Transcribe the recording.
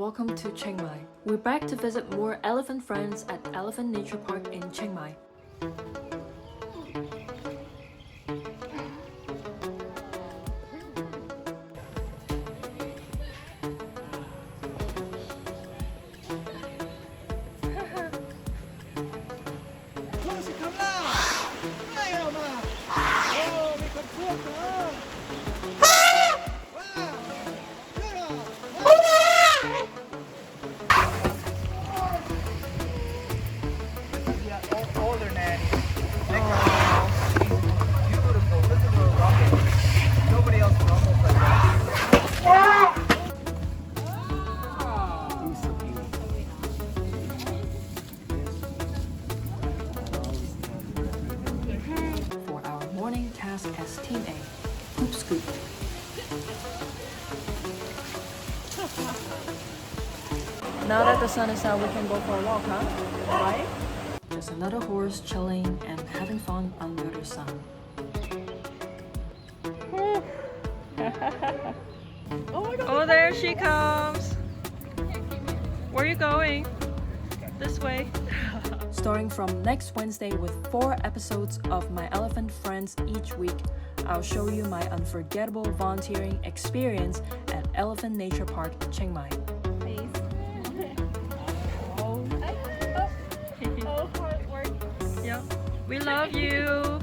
welcome to Chiang Mai. We're back to visit more elephant friends at Elephant Nature Park in Chiang Mai. For our morning task as Team A, Poop Scoop. Now that the sun is out, we can go for a walk, huh? Right? Just another horse chilling and having fun under the sun. Oh, there she comes. Where are you going? This way. Starting from next Wednesday with 4 episodes of My Elephant Friends each week, I'll show you my unforgettable volunteering experience at Elephant Nature Park, Chiang Mai. Yeah, we love you.